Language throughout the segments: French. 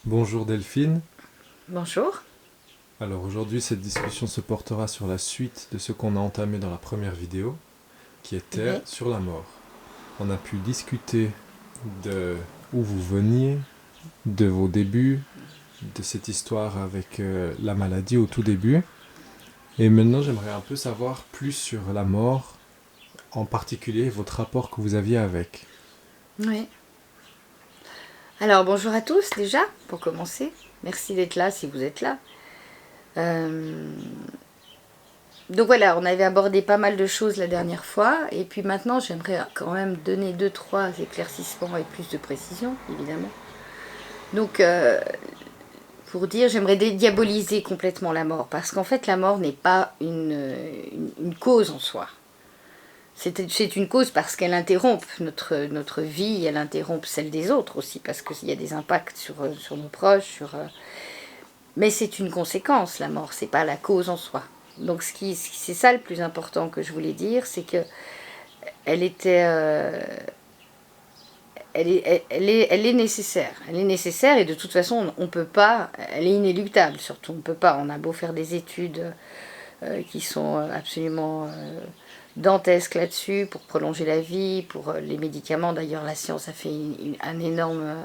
Bonjour Delphine. Bonjour. Alors aujourd'hui cette discussion se portera sur la suite de ce qu'on a entamé dans la première vidéo, qui était Oui. sur la mort. On a pu discuter de où vous veniez, de vos débuts, de cette histoire avec la maladie au tout début. Et maintenant j'aimerais un peu savoir plus sur la mort, en particulier votre rapport que vous aviez avec. Oui. Alors bonjour à tous déjà, pour commencer. Merci d'être là si vous êtes là. Euh, Donc voilà, on avait abordé pas mal de choses la dernière fois. Et puis maintenant, j'aimerais quand même donner deux, trois éclaircissements et plus de précision, évidemment. Donc pour dire, j'aimerais dédiaboliser complètement la mort. Parce qu'en fait, la mort n'est pas une cause en soi. C'est une cause parce qu'elle interrompt notre vie, elle interrompt celle des autres aussi, parce qu'il y a des impacts sur nos proches, mais c'est une conséquence, la mort, c'est pas la cause en soi. Donc c'est ça le plus important que je voulais dire, c'est que elle était, elle est nécessaire. Elle est nécessaire et de toute façon, on peut pas, elle est inéluctable surtout, on peut pas, on a beau faire des études qui sont absolument dantesques là-dessus pour prolonger la vie, pour les médicaments. D'ailleurs, la science a fait un énorme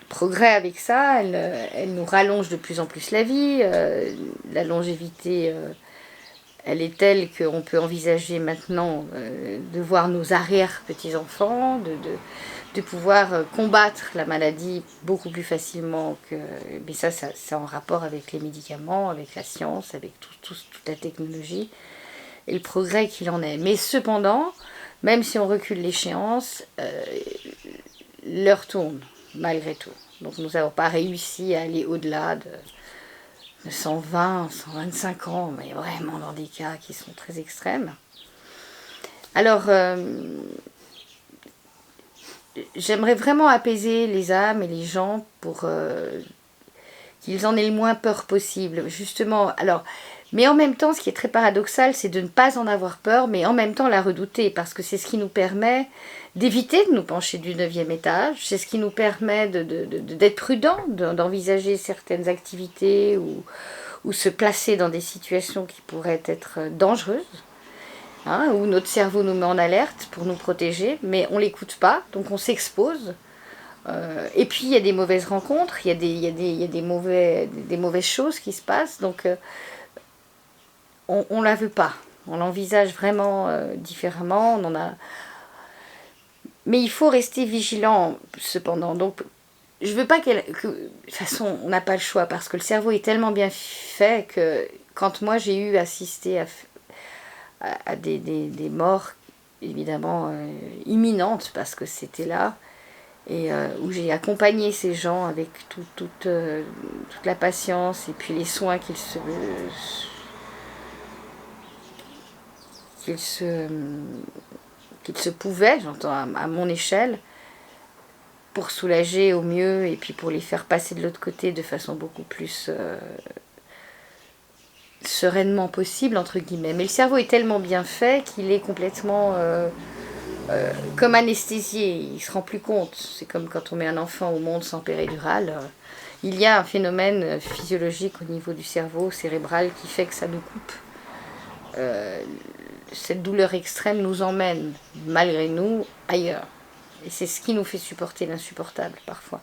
progrès avec ça. Elle nous rallonge de plus en plus la vie. La longévité, elle est telle qu'on peut envisager maintenant de voir nos arrière-petits-enfants, de pouvoir combattre la maladie beaucoup plus facilement que. Mais ça, c'est en rapport avec les médicaments, avec la science, avec toute la technologie et le progrès qu'il en est. Mais cependant, même si on recule l'échéance, l'heure tourne, malgré tout. Donc nous n'avons pas réussi à aller au-delà de 120, 125 ans, mais vraiment dans des cas qui sont très extrêmes. Alors, j'aimerais vraiment apaiser les âmes et les gens pour qu'ils en aient le moins peur possible. Justement, alors, mais en même temps, ce qui est très paradoxal, c'est de ne pas en avoir peur, mais en même temps la redouter, parce que c'est ce qui nous permet d'éviter de nous pencher du 9e étage, c'est ce qui nous permet d'être prudent, d'envisager certaines activités ou se placer dans des situations qui pourraient être dangereuses, hein, où notre cerveau nous met en alerte pour nous protéger, mais on ne l'écoute pas, donc on s'expose. Et puis il y a des mauvaises rencontres, il y a des mauvaises choses qui se passent, donc on ne la veut pas. On l'envisage vraiment différemment. On en a... Mais il faut rester vigilant cependant. Donc je veux pas qu'elle. De toute façon, on n'a pas le choix parce que le cerveau est tellement bien fait que quand moi j'ai eu assisté à des morts évidemment imminentes parce que c'était là et où j'ai accompagné ces gens avec toute la patience et puis les soins qu'ils se, qu'ils se pouvaient, j'entends à mon échelle, pour soulager au mieux et puis pour les faire passer de l'autre côté de façon beaucoup plus sereinement possible, entre guillemets. Mais le cerveau est tellement bien fait qu'il est complètement comme anesthésié, il se rend plus compte. C'est comme quand on met un enfant au monde sans péridurale. Il y a un phénomène physiologique au niveau du cerveau cérébral qui fait que ça nous coupe. Cette douleur extrême nous emmène, malgré nous, ailleurs. Et c'est ce qui nous fait supporter l'insupportable parfois.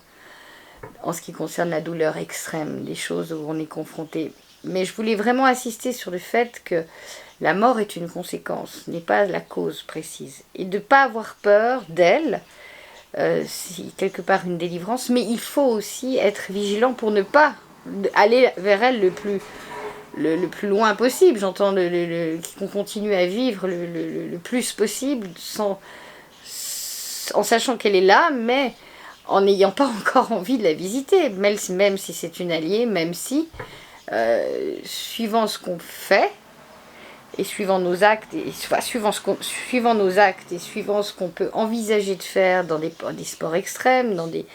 En ce qui concerne la douleur extrême, des choses où on est confronté. Mais je voulais vraiment insister sur le fait que la mort est une conséquence, n'est pas la cause précise. Et de ne pas avoir peur d'elle, c'est quelque part une délivrance, mais il faut aussi être vigilant pour ne pas aller vers elle le plus loin possible. J'entends qu'on continue à vivre le plus possible en sachant qu'elle est là, mais en n'ayant pas encore envie de la visiter, même si c'est une alliée, même si, suivant ce qu'on fait, et suivant nos actes, suivant nos actes et suivant ce qu'on peut envisager de faire dans des sports extrêmes, dans des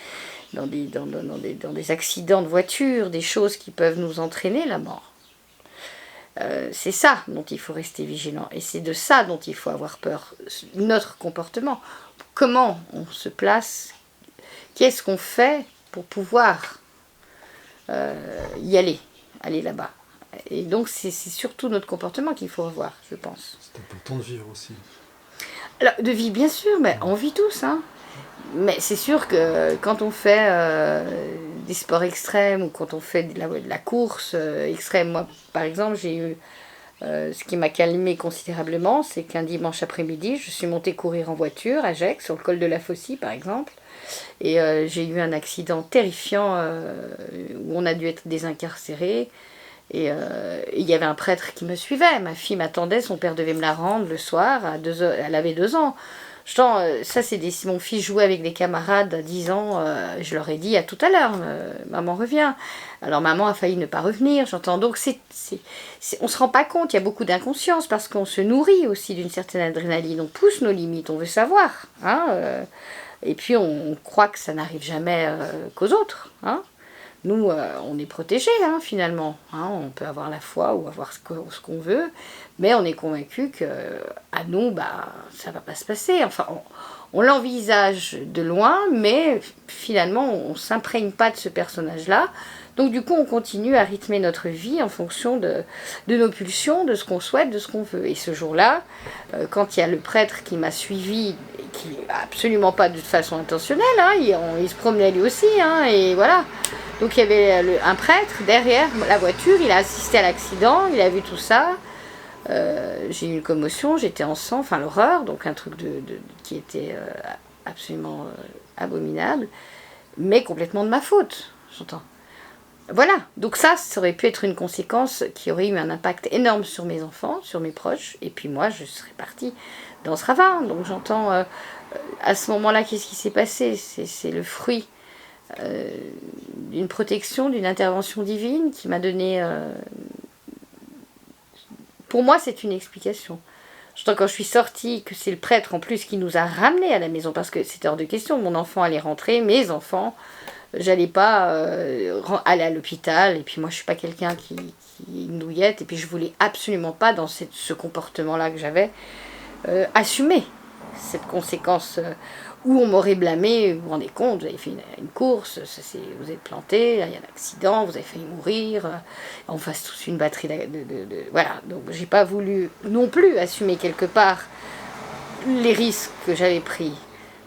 accidents de voiture, des choses qui peuvent nous entraîner la mort. C'est ça dont il faut rester vigilant et c'est de ça dont il faut avoir peur. Notre comportement, comment on se place, qu'est-ce qu'on fait pour pouvoir y aller là-bas. Et donc c'est surtout notre comportement qu'il faut revoir, je pense. C'est important de vivre aussi. Alors, de vie, bien sûr, mais on vit tous, hein. Mais c'est sûr que quand on fait des sports extrêmes ou quand on fait de la course extrême, moi par exemple, j'ai eu ce qui m'a calmé considérablement, c'est qu'un dimanche après-midi, je suis montée courir en voiture à Gex, sur le col de la Faucille par exemple, et j'ai eu un accident terrifiant où on a dû être désincarcéré. Et il y avait un prêtre qui me suivait. Ma fille m'attendait, son père devait me la rendre le soir. Elle avait 2 ans. Ça, si mon fils jouait avec des camarades à 10 ans, je leur ai dit à tout à l'heure, maman revient. Alors maman a failli ne pas revenir, j'entends. Donc on ne se rend pas compte, il y a beaucoup d'inconscience parce qu'on se nourrit aussi d'une certaine adrénaline. On pousse nos limites, on veut savoir. Hein, et puis on croit que ça n'arrive jamais qu'aux autres. Hein. Nous, on est protégés, hein, finalement. Hein, on peut avoir la foi ou avoir ce qu'on veut, mais on est convaincu qu'à nous, ça ne va pas se passer. Enfin, on l'envisage de loin, mais finalement, on ne s'imprègne pas de ce personnage-là. Donc, du coup, on continue à rythmer notre vie en fonction de nos pulsions, de ce qu'on souhaite, de ce qu'on veut. Et ce jour-là, quand il y a le prêtre qui m'a suivi, qui absolument pas de façon intentionnelle, hein, il se promenait lui aussi, hein, et voilà. Donc il y avait un prêtre derrière la voiture, il a assisté à l'accident, il a vu tout ça. J'ai eu une commotion, j'étais en sang, enfin l'horreur, donc un truc qui était absolument abominable, mais complètement de ma faute, j'entends. Voilà, donc ça aurait pu être une conséquence qui aurait eu un impact énorme sur mes enfants, sur mes proches, et puis moi je serais partie dans ce ravin. Donc j'entends, à ce moment-là, qu'est-ce qui s'est passé ? C'est le fruit d'une protection, d'une intervention divine qui m'a donné... Pour moi, c'est une explication. Quand je suis sortie, que c'est le prêtre en plus qui nous a ramenés à la maison, parce que c'était hors de question, mon enfant allait rentrer, mes enfants, j'allais pas aller à l'hôpital, et puis moi je suis pas quelqu'un qui nouillette, et puis je voulais absolument pas, dans ce comportement-là que j'avais, assumer cette conséquence où on m'aurait blâmé. Vous vous rendez compte, vous avez fait une course, vous êtes planté, il y a un accident, vous avez failli mourir, on fasse tous une batterie voilà, donc j'ai pas voulu non plus assumer quelque part les risques que j'avais pris,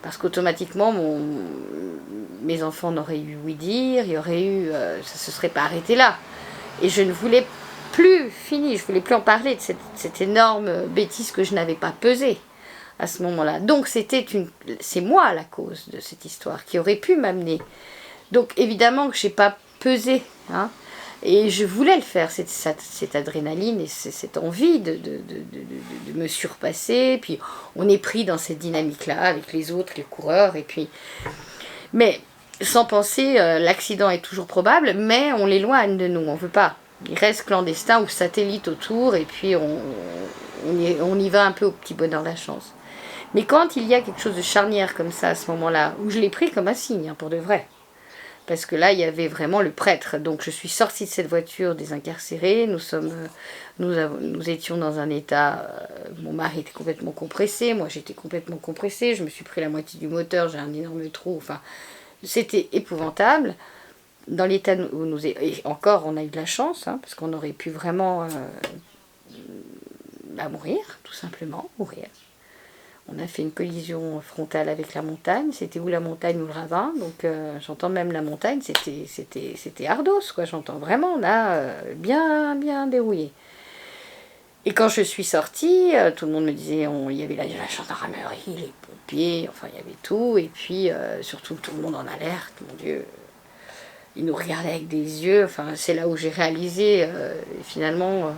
parce qu'automatiquement mes enfants n'auraient eu oui dire, il y aurait eu, ça se serait pas arrêté là, et je ne voulais plus finir, je voulais plus en parler de cette énorme bêtise que je n'avais pas pesée à ce moment-là. Donc c'est moi la cause de cette histoire qui aurait pu m'amener. Donc évidemment que j'ai pas pesé, hein, et je voulais le faire, cette adrénaline et cette envie de me surpasser. Puis on est pris dans cette dynamique-là avec les autres, les coureurs, et puis... Mais sans penser, l'accident est toujours probable, mais on l'éloigne de nous, on veut pas. Il reste clandestin ou satellite autour, et puis on y va un peu au petit bonheur de la chance. Mais quand il y a quelque chose de charnière comme ça à ce moment-là, où je l'ai pris comme un signe, hein, pour de vrai, parce que là il y avait vraiment le prêtre, donc je suis sortie de cette voiture désincarcérée, nous étions dans un état, mon mari était complètement compressé, moi j'étais complètement compressée, je me suis pris la moitié du moteur, j'ai un énorme trou, enfin c'était épouvantable. Dans l'état où et encore on a eu de la chance, hein, parce qu'on aurait pu vraiment mourir, tout simplement, mourir. On a fait une collision frontale avec la montagne, c'était ou la montagne ou le ravin, donc j'entends même la montagne, c'était ardos, quoi, j'entends vraiment là, bien dérouillé. Et quand je suis sortie, tout le monde me disait, il y avait la gendarmerie, les pompiers, enfin il y avait tout, et puis surtout tout le monde en alerte, mon Dieu. Ils nous regardaient avec des yeux, enfin c'est là où j'ai réalisé finalement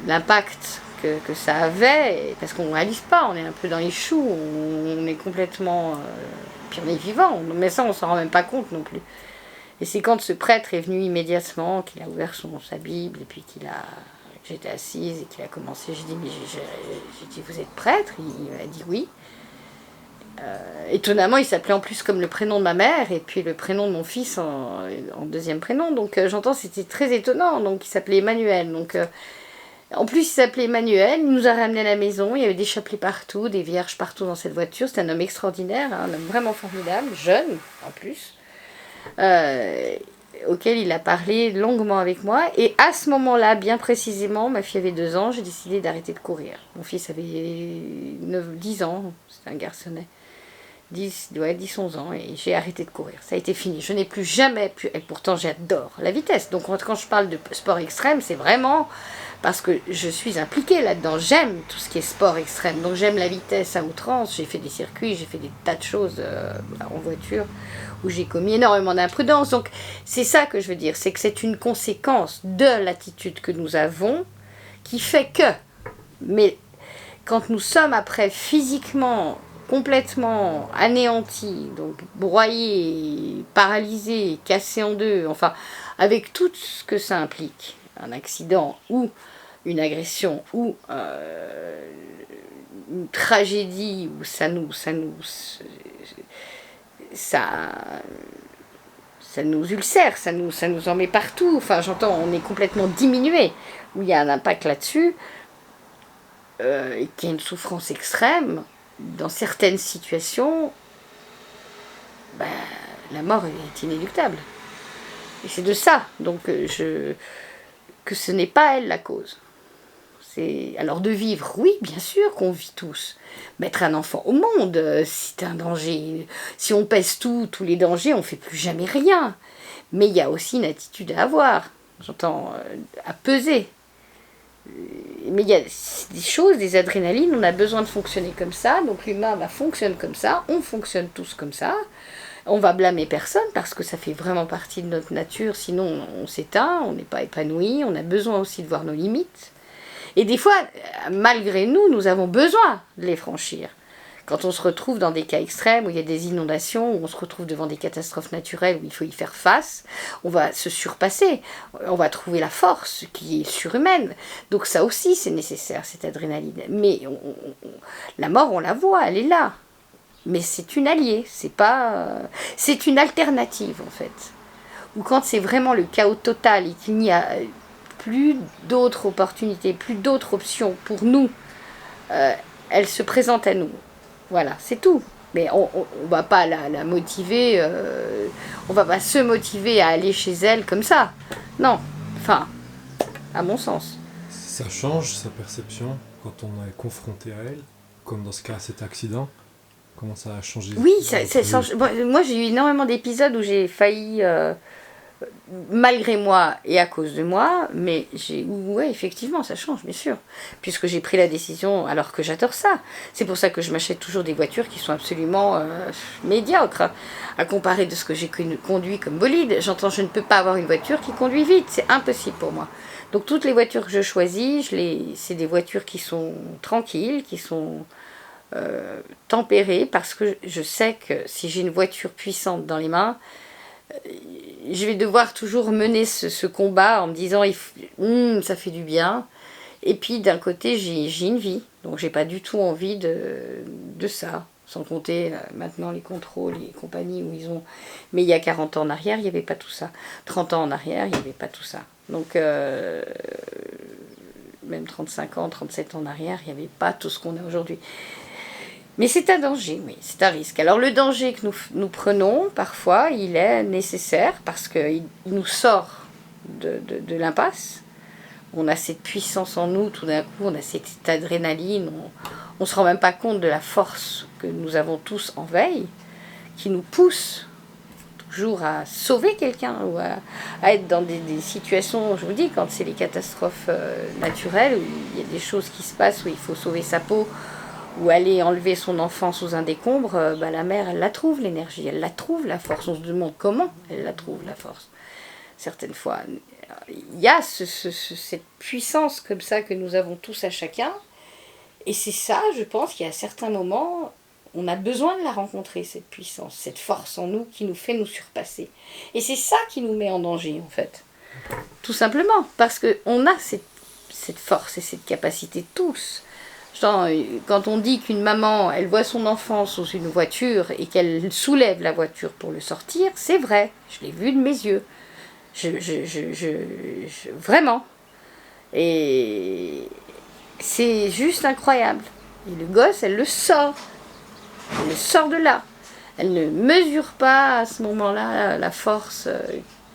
l'impact que ça avait, parce qu'on ne réalise pas, on est un peu dans les choux, on est complètement... puis on est vivant, mais ça on s'en rend même pas compte non plus. Et c'est quand ce prêtre est venu immédiatement, qu'il a ouvert sa Bible, et puis j'étais assise et qu'il a commencé, j'ai dit vous êtes prêtre? Il m'a dit oui. Étonnamment il s'appelait en plus comme le prénom de ma mère et puis le prénom de mon fils en deuxième prénom, donc j'entends, c'était très étonnant, donc il s'appelait Emmanuel, donc en plus il s'appelait Emmanuel, il nous a ramenés à la maison, il y avait des chapelets partout, des vierges partout dans cette voiture, c'était un homme extraordinaire, hein, un homme vraiment formidable, jeune en plus, auquel il a parlé longuement avec moi. Et à ce moment-là, bien précisément, ma fille avait 2 ans, j'ai décidé d'arrêter de courir. Mon fils avait 10 ans, c'était un garçonnet. 10-11 ans, et j'ai arrêté de courir. Ça a été fini. Je n'ai plus jamais pu... Et pourtant, j'adore la vitesse. Donc, quand je parle de sport extrême, c'est vraiment parce que je suis impliquée là-dedans. J'aime tout ce qui est sport extrême. Donc, j'aime la vitesse à outrance. J'ai fait des circuits, j'ai fait des tas de choses en voiture où j'ai commis énormément d'imprudence. Donc, c'est ça que je veux dire. C'est que c'est une conséquence de l'attitude que nous avons qui fait que... Mais quand nous sommes après physiquement complètement anéanti, donc broyé, paralysé, cassé en deux, enfin, avec tout ce que ça implique, un accident ou une agression ou une tragédie où ça nous ulcère, ça nous en met partout, enfin j'entends, on est complètement diminué, où il y a un impact là-dessus, et qu'il y a une souffrance extrême. Dans certaines situations, la mort est inéluctable. Et c'est de ça, donc, que ce n'est pas elle la cause. Alors de vivre, oui, bien sûr qu'on vit tous. Mettre un enfant au monde, c'est un danger. Si on pèse tous les dangers, on ne fait plus jamais rien. Mais il y a aussi une attitude à avoir, j'entends, à peser. Mais il y a des choses, des adrénalines, on a besoin de fonctionner comme ça, donc l'humain fonctionne comme ça, on fonctionne tous comme ça, on va blâmer personne parce que ça fait vraiment partie de notre nature, sinon on s'éteint, on n'est pas épanoui, on a besoin aussi de voir nos limites. Et des fois, malgré nous, nous avons besoin de les franchir. Quand on se retrouve dans des cas extrêmes, où il y a des inondations, où on se retrouve devant des catastrophes naturelles, où il faut y faire face, on va se surpasser, on va trouver la force qui est surhumaine. Donc ça aussi, c'est nécessaire, cette adrénaline. Mais la mort, on la voit, elle est là. Mais c'est une alliée, c'est une alternative, en fait. Ou quand c'est vraiment le chaos total et qu'il n'y a plus d'autres opportunités, plus d'autres options pour nous, elle se présente à nous. Voilà, c'est tout. Mais on ne va pas la motiver, on va pas se motiver à aller chez elle comme ça. Non, enfin, à mon sens. Ça change sa perception quand on est confronté à elle, comme dans ce cas, cet accident. Comment ça a changé? Oui, ça change. Bon, moi, j'ai eu énormément d'épisodes où j'ai failli, malgré moi et à cause de moi, mais ouais, effectivement, ça change, bien sûr. Puisque j'ai pris la décision, alors que j'adore ça. C'est pour ça que je m'achète toujours des voitures qui sont absolument médiocres, à comparer de ce que j'ai conduit comme bolide. J'entends, je ne peux pas avoir une voiture qui conduit vite, c'est impossible pour moi. Donc toutes les voitures que je choisis, c'est des voitures qui sont tranquilles, qui sont tempérées, parce que je sais que si j'ai une voiture puissante dans les mains, je vais devoir toujours mener ce combat en me disant ça fait du bien. Et puis d'un côté, j'ai une vie, donc j'ai pas du tout envie de ça. Sans compter maintenant les contrôles, les compagnies où ils ont. Mais il y a 40 ans en arrière, il n'y avait pas tout ça. 30 ans en arrière, il n'y avait pas tout ça. Donc, même 35 ans, 37 ans en arrière, il n'y avait pas tout ce qu'on a aujourd'hui. Mais c'est un danger, oui, c'est un risque. Alors le danger que nous prenons, parfois, il est nécessaire parce qu'il nous sort de l'impasse. On a cette puissance en nous, tout d'un coup, on a cette adrénaline, on ne se rend même pas compte de la force que nous avons tous en veille, qui nous pousse toujours à sauver quelqu'un ou à être dans des situations, je vous dis, quand c'est les catastrophes naturelles, où il y a des choses qui se passent, où il faut sauver sa peau, ou aller enlever son enfant sous un décombre, la mère, elle la trouve, l'énergie, elle la trouve, la force. On se demande comment elle la trouve, la force. Certaines fois, il y a cette puissance comme ça que nous avons tous à chacun. Et c'est ça, je pense, qu'à certains moments, on a besoin de la rencontrer, cette puissance, cette force en nous qui nous fait nous surpasser. Et c'est ça qui nous met en danger, en fait. Tout simplement, parce qu'on a cette force et cette capacité tous. Genre, quand on dit qu'une maman, elle voit son enfant sous une voiture et qu'elle soulève la voiture pour le sortir, c'est vrai. Je l'ai vu de mes yeux. Vraiment. Et c'est juste incroyable. Et le gosse, elle le sort. Elle le sort de là. Elle ne mesure pas à ce moment-là la force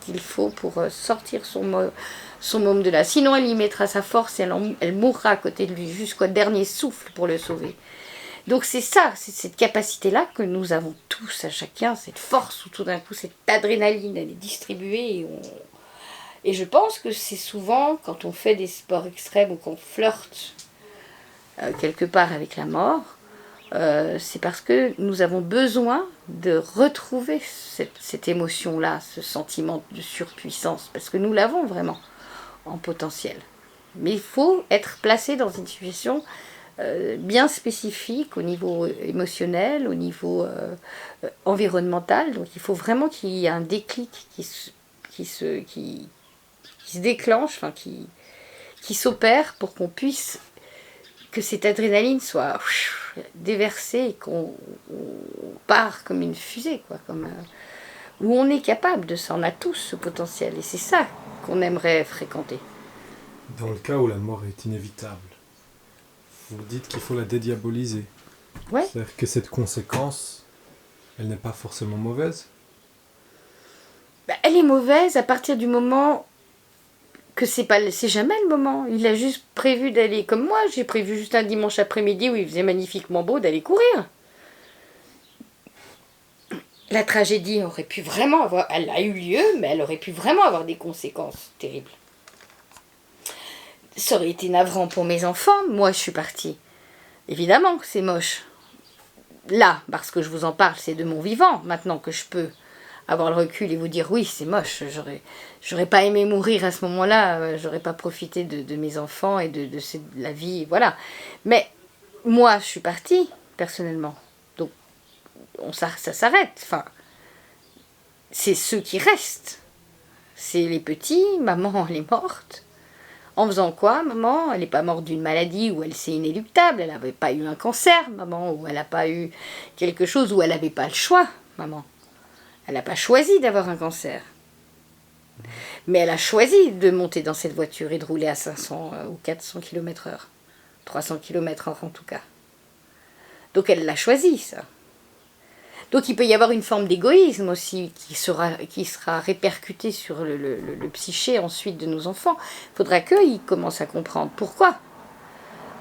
qu'il faut pour sortir son môme de là. Sinon, elle y mettra sa force et elle mourra à côté de lui jusqu'au dernier souffle pour le sauver. Donc c'est ça, c'est cette capacité-là que nous avons tous à chacun, cette force où tout d'un coup cette adrénaline elle est distribuée et je pense que c'est souvent quand on fait des sports extrêmes ou qu'on flirte quelque part avec la mort, c'est parce que nous avons besoin de retrouver cette émotion-là, ce sentiment de surpuissance, parce que nous l'avons vraiment en potentiel. Mais il faut être placé dans une situation bien spécifique au niveau émotionnel, au niveau environnemental. Donc il faut vraiment qu'il y ait un déclic qui se déclenche, enfin qui s'opère pour qu'on puisse, que cette adrénaline soit déversée et qu'on part comme une fusée, quoi, où on est capable de ça. On a tous ce potentiel et c'est ça qu'on aimerait fréquenter. Dans le cas où la mort est inévitable, vous dites qu'il faut la dédiaboliser. Ouais. C'est-à-dire que cette conséquence, elle n'est pas forcément mauvaise. Elle est mauvaise à partir du moment que c'est jamais le moment. Il a juste prévu d'aller, comme moi, j'ai prévu juste un dimanche après-midi où il faisait magnifiquement beau d'aller courir. La tragédie aurait pu vraiment avoir, elle a eu lieu, mais elle aurait pu vraiment avoir des conséquences terribles. Ça aurait été navrant pour mes enfants, moi je suis partie. Évidemment que c'est moche. Là, parce que je vous en parle, c'est de mon vivant, maintenant que je peux avoir le recul et vous dire oui, c'est moche, j'aurais pas aimé mourir à ce moment-là, j'aurais pas profité de mes enfants et de la vie, voilà. Mais moi, je suis partie, personnellement. Donc, ça s'arrête. Enfin, c'est ceux qui restent. C'est les petits, maman, elle est morte. En faisant quoi, maman? Elle n'est pas morte d'une maladie où elle c'est inéluctable, elle n'avait pas eu un cancer, maman, ou elle n'a pas eu quelque chose où elle n'avait pas le choix, maman. Elle n'a pas choisi d'avoir un cancer. Mais elle a choisi de monter dans cette voiture et de rouler à 500 ou 400 km/h. 300 km/h en tout cas. Donc elle l'a choisi, ça. Donc il peut y avoir une forme d'égoïsme aussi qui sera répercutée sur le psyché ensuite de nos enfants. Il faudra qu'ils commencent à comprendre pourquoi.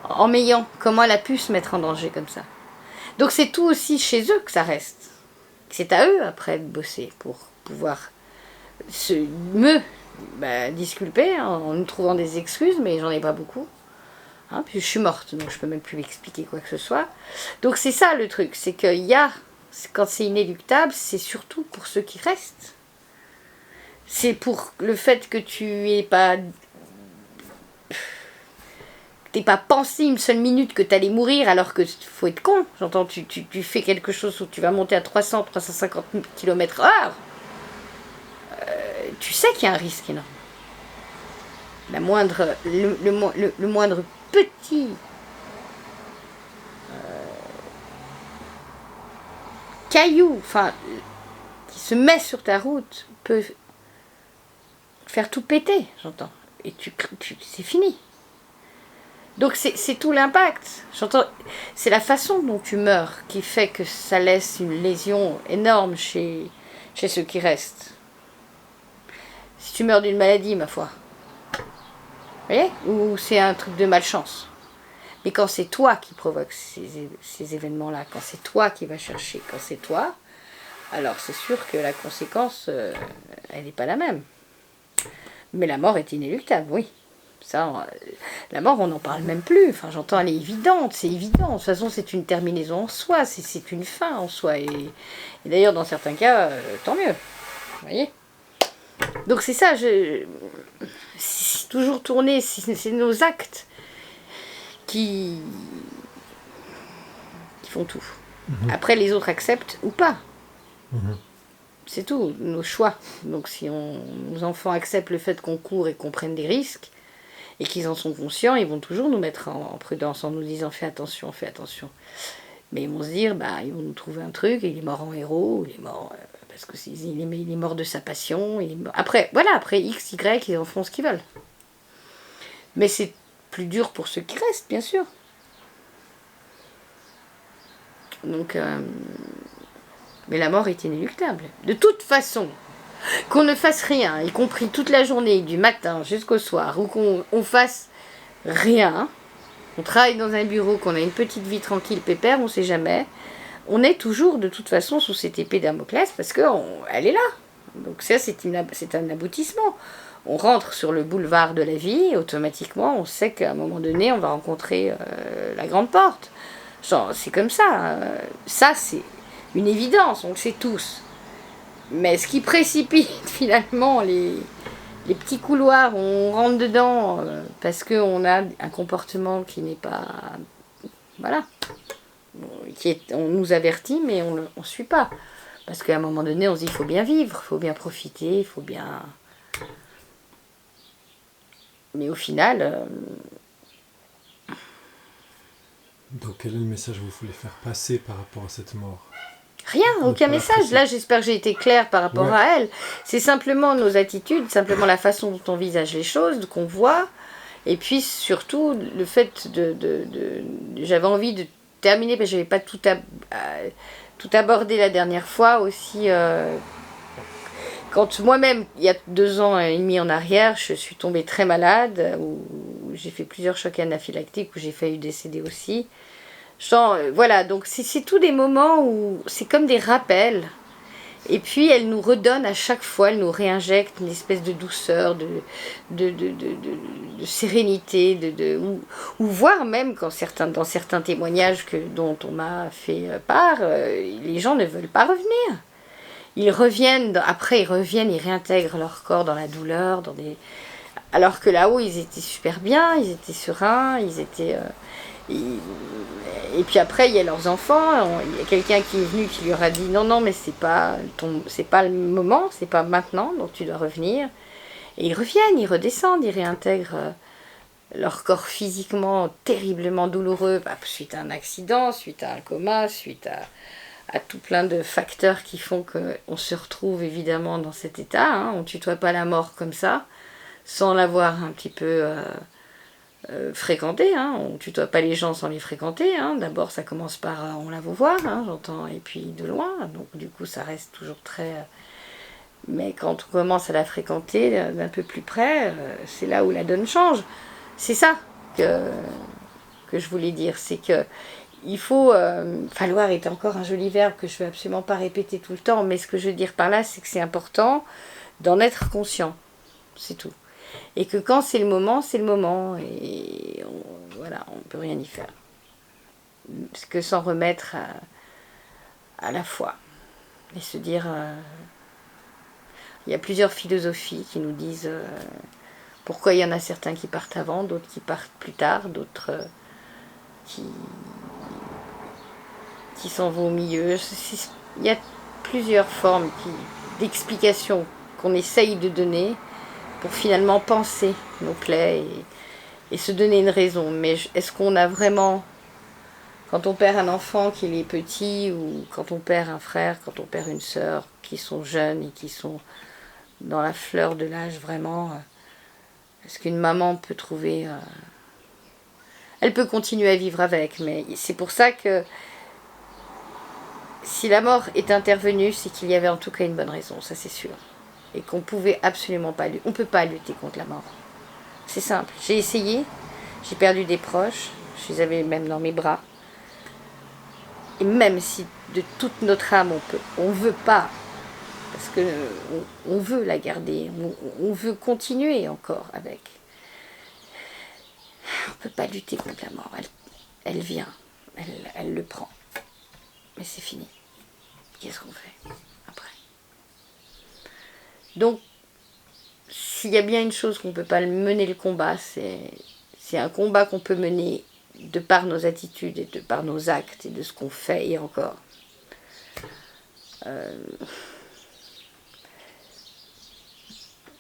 En m'ayant, comment elle a pu se mettre en danger comme ça. Donc c'est tout aussi chez eux que ça reste. C'est à eux après de bosser pour pouvoir disculper en nous trouvant des excuses, mais j'en ai pas beaucoup. Puis je suis morte, donc je peux même plus expliquer quoi que ce soit. Donc c'est ça le truc, c'est qu'il y a, quand c'est inéluctable, c'est surtout pour ceux qui restent. C'est pour le fait que tu n'aies pas pensé une seule minute que tu allais mourir alors que faut être con. J'entends, tu fais quelque chose où tu vas monter à 350 km/h. Tu sais qu'il y a un risque énorme. Le moindre petit caillou, enfin, qui se met sur ta route peut faire tout péter, j'entends. Et c'est fini. Donc c'est tout l'impact. J'entends, c'est la façon dont tu meurs qui fait que ça laisse une lésion énorme chez ceux qui restent. Si tu meurs d'une maladie, ma foi, vous voyez, ou c'est un truc de malchance. Mais quand c'est toi qui provoque ces événements-là, quand c'est toi qui vas chercher, quand c'est toi, alors c'est sûr que la conséquence, elle n'est pas la même. Mais la mort est inéluctable, oui. Ça, la mort, on n'en parle même plus. Enfin, j'entends, elle est évidente, c'est évident. De toute façon, c'est une terminaison en soi, c'est une fin en soi. Et d'ailleurs, dans certains cas, tant mieux. Vous voyez ? Donc c'est ça, c'est toujours tourné, c'est nos actes qui font tout. Après, les autres acceptent ou pas. C'est tout, nos choix. Donc si nos enfants acceptent le fait qu'on court et qu'on prenne des risques, et qu'ils en sont conscients, ils vont toujours nous mettre en prudence en nous disant fais attention, fais attention. Mais ils vont se dire, ils vont nous trouver un truc, il est mort en héros, il est mort parce qu'il est mort de sa passion. Il est mort. Après X, Y, ils en font ce qu'ils veulent. Mais c'est plus dur pour ceux qui restent, bien sûr. Donc Mais la mort est inéluctable. De toute façon, qu'on ne fasse rien, y compris toute la journée, du matin jusqu'au soir, ou qu'on fasse rien, on travaille dans un bureau, qu'on a une petite vie tranquille, pépère, on ne sait jamais, on est toujours de toute façon sous cette épée Damoclès parce qu'elle est là. Donc ça, c'est un aboutissement. On rentre sur le boulevard de la vie, automatiquement, on sait qu'à un moment donné, on va rencontrer la grande porte. Genre, c'est comme ça. Ça, c'est une évidence, on le sait tous. Mais ce qui précipite finalement les petits couloirs où on rentre dedans parce qu'on a un comportement qui n'est pas... Voilà. On nous avertit, mais on ne suit pas. Parce qu'à un moment donné, on se dit il faut bien vivre, il faut bien profiter, il faut bien... Mais au final... Donc quel est le message que vous voulez faire passer par rapport à cette mort? Rien, aucun message. Là, j'espère que j'ai été claire par rapport à elle. C'est simplement nos attitudes, simplement la façon dont on envisage les choses, qu'on voit. Et puis surtout, le fait j'avais envie de terminer, parce que je n'avais pas tout abordé la dernière fois aussi. Quand moi-même, il y a 2 ans et demi en arrière, je suis tombée très malade, où j'ai fait plusieurs chocs anaphylactiques, où j'ai failli décéder aussi. Voilà, donc c'est tous des moments où c'est comme des rappels. Et puis elle nous redonne à chaque fois, elle nous réinjecte une espèce de douceur, de sérénité, ou voire même dans certains témoignages dont on m'a fait part, les gens ne veulent pas revenir. Ils reviennent, ils réintègrent leur corps dans la douleur, alors que là-haut ils étaient super bien, ils étaient sereins, ils étaient... Et puis après, il y a leurs enfants. Il y a quelqu'un qui est venu qui leur a dit non, mais c'est pas le moment, c'est pas maintenant, donc tu dois revenir. Et ils reviennent, ils redescendent, ils réintègrent leur corps physiquement terriblement douloureux, suite à un accident, suite à un coma, suite à tout plein de facteurs qui font qu'on se retrouve évidemment dans cet état. Hein. On ne tutoie pas la mort comme ça, sans l'avoir un petit peu... fréquenter, hein. On ne tutoie pas les gens sans les fréquenter, hein. D'abord ça commence par on la veut voir, hein, j'entends, et puis de loin, donc du coup ça reste toujours très... mais quand on commence à la fréquenter d'un peu plus près, c'est là où la donne change. C'est ça que je voulais dire, c'est que il faut... falloir est encore un joli verbe que je ne vais absolument pas répéter tout le temps, mais ce que je veux dire par là, c'est que c'est important d'en être conscient, c'est tout. Et que quand c'est le moment, et voilà, on ne peut rien y faire. Parce que s'en remettre à la foi. Et se dire... il y a plusieurs philosophies qui nous disent pourquoi il y en a certains qui partent avant, d'autres qui partent plus tard, d'autres qui s'en vont au milieu. Il y a plusieurs formes d'explications qu'on essaye de donner pour finalement penser nos plaies et se donner une raison. Mais est-ce qu'on a vraiment, quand on perd un enfant qu'il est petit, ou quand on perd un frère, quand on perd une sœur, qui sont jeunes et qui sont dans la fleur de l'âge vraiment, est-ce qu'une maman peut trouver... elle peut continuer à vivre avec, mais c'est pour ça que si la mort est intervenue, c'est qu'il y avait en tout cas une bonne raison, ça c'est sûr. Et qu'on pouvait absolument pas lutter. On ne peut pas lutter contre la mort. C'est simple. J'ai essayé, j'ai perdu des proches, je les avais même dans mes bras. Et même si de toute notre âme on veut pas, parce que on veut la garder, on veut continuer encore avec. On ne peut pas lutter contre la mort. Elle vient, elle le prend. Mais c'est fini. Qu'est-ce qu'on fait après? Donc, s'il y a bien une chose qu'on ne peut pas mener le combat, c'est un combat qu'on peut mener de par nos attitudes et de par nos actes et de ce qu'on fait et encore.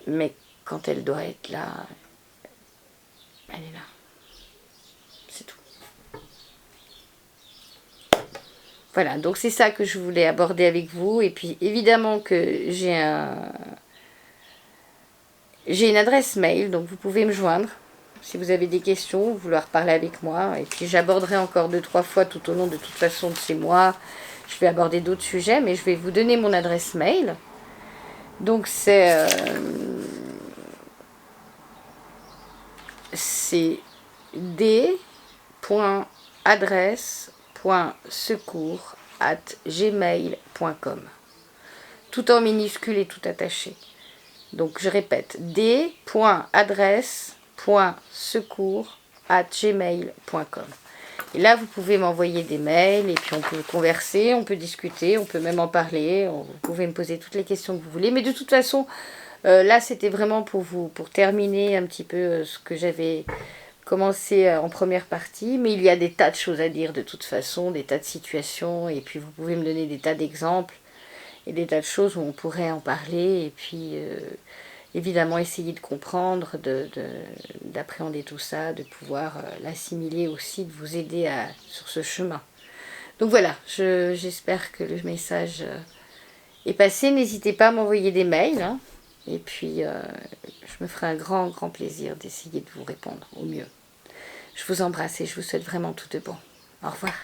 Mais quand elle doit être là, elle est là. C'est tout. Voilà, donc c'est ça que je voulais aborder avec vous. Et puis évidemment que j'ai une adresse mail, donc vous pouvez me joindre si vous avez des questions, vouloir parler avec moi. Et puis j'aborderai encore 2-3 fois tout au long de toute façon de ces mois. Je vais aborder d'autres sujets, mais je vais vous donner mon adresse mail. Donc c'est d.adresse.secours@gmail.com. Tout en minuscule et tout attaché. Donc je répète, d.adresse.secours@gmail.com. Et là, vous pouvez m'envoyer des mails et puis on peut converser, on peut discuter, on peut même en parler. Vous pouvez me poser toutes les questions que vous voulez. Mais de toute façon, là, c'était vraiment pour terminer un petit peu ce que j'avais commencé en première partie. Mais il y a des tas de choses à dire de toute façon, des tas de situations. Et puis vous pouvez me donner des tas d'exemples et des tas de choses où on pourrait en parler. Et puis évidemment essayer de comprendre, d'appréhender tout ça, de pouvoir l'assimiler aussi, de vous aider sur ce chemin. Donc voilà, j'espère que le message est passé. N'hésitez pas à m'envoyer des mails. Hein, et puis je me ferai un grand plaisir d'essayer de vous répondre au mieux. Je vous embrasse et je vous souhaite vraiment tout de bon. Au revoir.